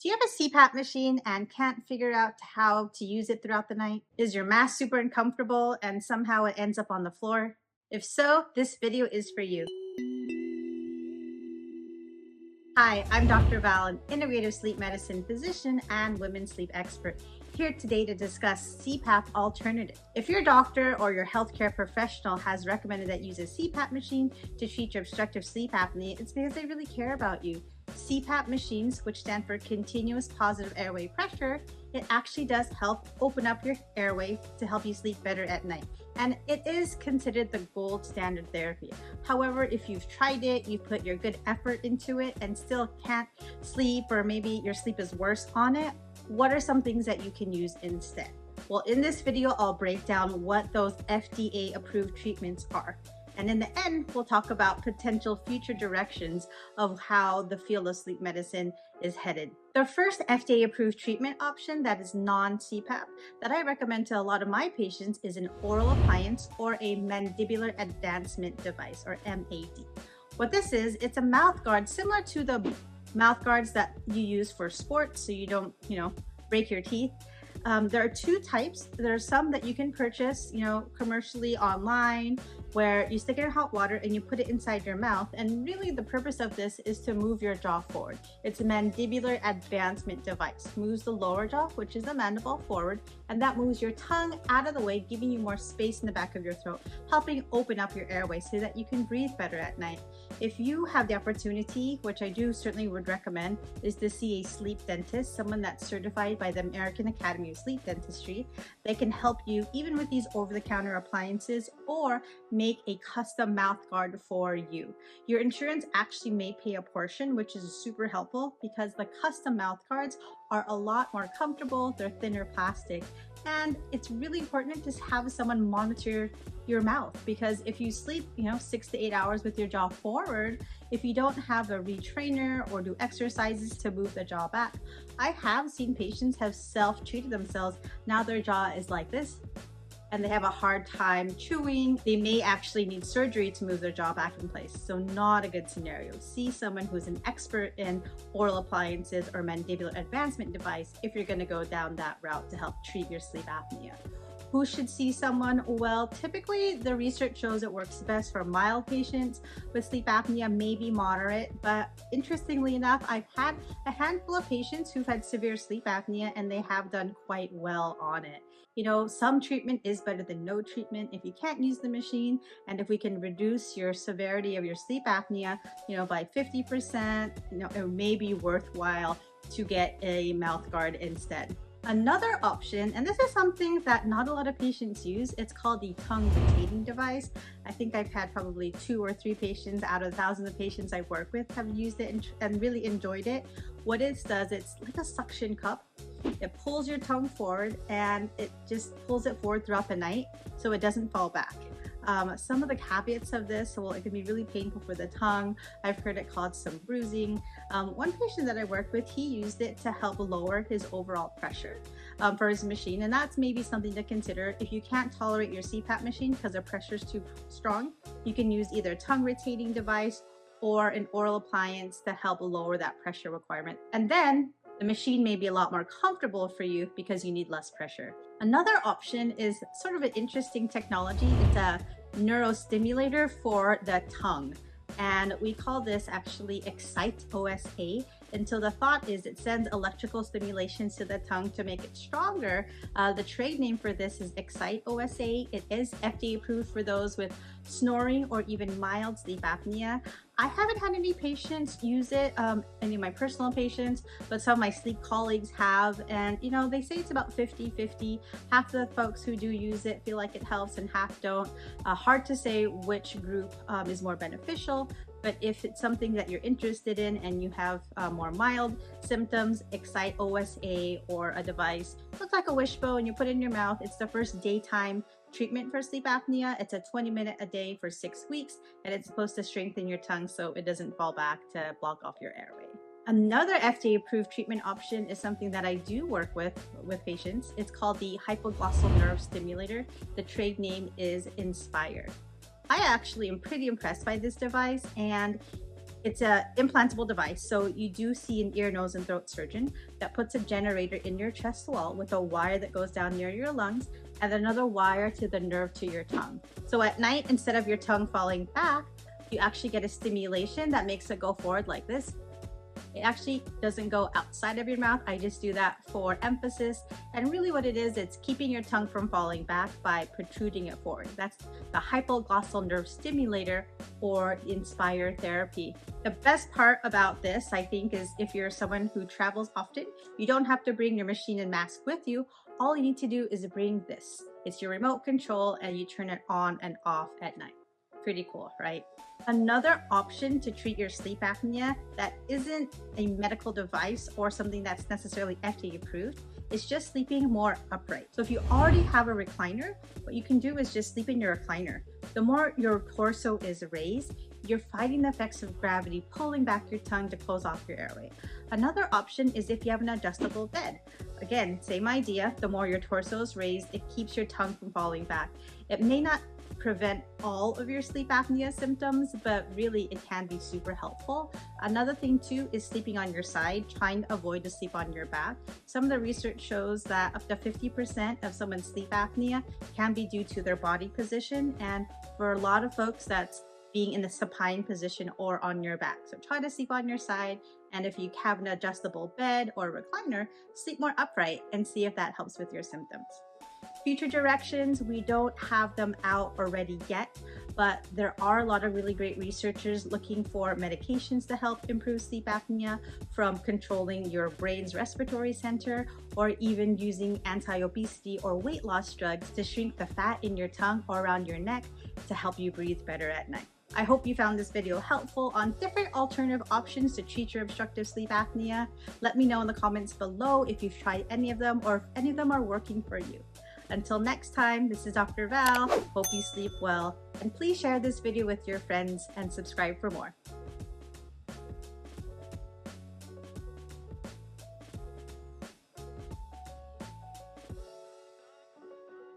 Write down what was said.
Do you have a CPAP machine and can't figure out how to use it throughout the night? Is your mask super uncomfortable and somehow it ends up on the floor? If so, this video is for you. Hi, I'm Dr. Val, an integrative sleep medicine physician and women's sleep expert, here today to discuss CPAP alternative. If your doctor or your healthcare professional has recommended that you use a CPAP machine to treat your obstructive sleep apnea, it's because they really care about you. CPAP machines, which stand for continuous positive airway pressure, it actually does help open up your airway to help you sleep better at night. And it is considered the gold standard therapy. However, if you've tried it, you put your good effort into it and still can't sleep, or maybe your sleep is worse on it, what are some things that you can use instead? Well, in this video, I'll break down what those FDA approved treatments are. And in the end, we'll talk about potential future directions of how the field of sleep medicine is headed. The first FDA-approved treatment option that is non-CPAP that I recommend to a lot of my patients is an oral appliance or a mandibular advancement device, or MAD. What this is, it's a mouth guard similar to the mouth guards that you use for sports so you don't, break your teeth. There are two types. There are some that you can purchase, commercially online, where you stick it in hot water and you put it inside your mouth. And really the purpose of this is to move your jaw forward. It's a mandibular advancement device. Moves the lower jaw, which is the mandible, forward, and that moves your tongue out of the way, giving you more space in the back of your throat, helping open up your airway so that you can breathe better at night. If you have the opportunity, which I do certainly would recommend, is to see a sleep dentist, someone that's certified by the American Academy of Sleep Dentistry. They can help you even with these over-the-counter appliances or make a custom mouth guard for you. Your insurance actually may pay a portion, which is super helpful because the custom mouth guards are a lot more comfortable, they're thinner plastic, and it's really important to have someone monitor your mouth, because if you sleep 6 to 8 hours with your jaw forward, if you don't have a retrainer or do exercises to move the jaw back, I have seen patients have self-treated themselves. Now their jaw is like this and they have a hard time chewing. They may actually need surgery to move their jaw back in place. So not a good scenario. See someone who's an expert in oral appliances or mandibular advancement device if you're going to go down that route to help treat your sleep apnea. Who should see someone? Well, typically the research shows it works best for mild patients with sleep apnea, maybe moderate, but interestingly enough, I've had a handful of patients who've had severe sleep apnea and they have done quite well on it. Some treatment is better than no treatment if you can't use the machine, and if we can reduce your severity of your sleep apnea, by 50%, it may be worthwhile to get a mouth guard instead. Another option, and this is something that not a lot of patients use, it's called the tongue rotating device. I think I've had probably 2 or 3 patients out of thousands of patients I work with have used it and really enjoyed it. What it does, it's like a suction cup. It pulls your tongue forward and it just pulls it forward throughout the night so it doesn't fall back. Some of the caveats of this, well, it can be really painful for the tongue. I've heard it cause some bruising. One patient that I worked with, he used it to help lower his overall pressure for his machine, and that's maybe something to consider. If you can't tolerate your CPAP machine because the pressure is too strong, you can use either a tongue rotating device or an oral appliance to help lower that pressure requirement. And then the machine may be a lot more comfortable for you because you need less pressure. Another option is sort of an interesting technology. It's a neurostimulator for the tongue, and we call this actually Excite OSA. And so the thought is it sends electrical stimulations to the tongue to make it stronger. The trade name for this is Excite OSA. It is FDA approved for those with snoring or even mild sleep apnea. I haven't had any patients use it, any of my personal patients, but some of my sleep colleagues have, and they say it's about 50-50. Half the folks who do use it feel like it helps and half don't. Hard to say which group is more beneficial, but if it's something that you're interested in and you have more mild symptoms, Excite OSA or a device, looks like a wishbone, you put it in your mouth. It's the first daytime treatment for sleep apnea. It's a 20-minute a day for 6 weeks, and it's supposed to strengthen your tongue so it doesn't fall back to block off your airway. Another FDA-approved treatment option is something that I do work with patients. It's called the hypoglossal nerve stimulator. The trade name is Inspire. I actually am pretty impressed by this device, and It's a implantable device, so you do see an ear, nose, and throat surgeon that puts a generator in your chest wall with a wire that goes down near your lungs and another wire to the nerve to your tongue. So at night, instead of your tongue falling back, you actually get a stimulation that makes it go forward like this. It actually doesn't go outside of your mouth. I just do that for emphasis. And really what it is, it's keeping your tongue from falling back by protruding it forward. That's the hypoglossal nerve stimulator, or Inspire therapy. The best part about this, I think, is if you're someone who travels often, you don't have to bring your machine and mask with you. All you need to do is bring this. It's your remote control and you turn it on and off at night. Pretty cool, right? Another option to treat your sleep apnea that isn't a medical device or something that's necessarily FDA approved is just sleeping more upright. So if you already have a recliner, what you can do is just sleep in your recliner. The more your torso is raised, you're fighting the effects of gravity, pulling back your tongue to close off your airway. Another option is if you have an adjustable bed. Again, same idea. The more your torso is raised, it keeps your tongue from falling back. It may not prevent all of your sleep apnea symptoms, but really it can be super helpful. Another thing too is sleeping on your side, trying to avoid to sleep on your back. Some of the research shows that up to 50% of someone's sleep apnea can be due to their body position, and for a lot of folks that's being in the supine position or on your back. So try to sleep on your side, and if you have an adjustable bed or recliner, sleep more upright and see if that helps with your symptoms. Future directions, we don't have them out already yet, but there are a lot of really great researchers looking for medications to help improve sleep apnea, from controlling your brain's respiratory center or even using anti-obesity or weight loss drugs to shrink the fat in your tongue or around your neck to help you breathe better at night. I hope you found this video helpful on different alternative options to treat your obstructive sleep apnea. Let me know in the comments below if you've tried any of them or if any of them are working for you. Until next time, this is Dr. Val. Hope you sleep well, and please share this video with your friends and subscribe for more.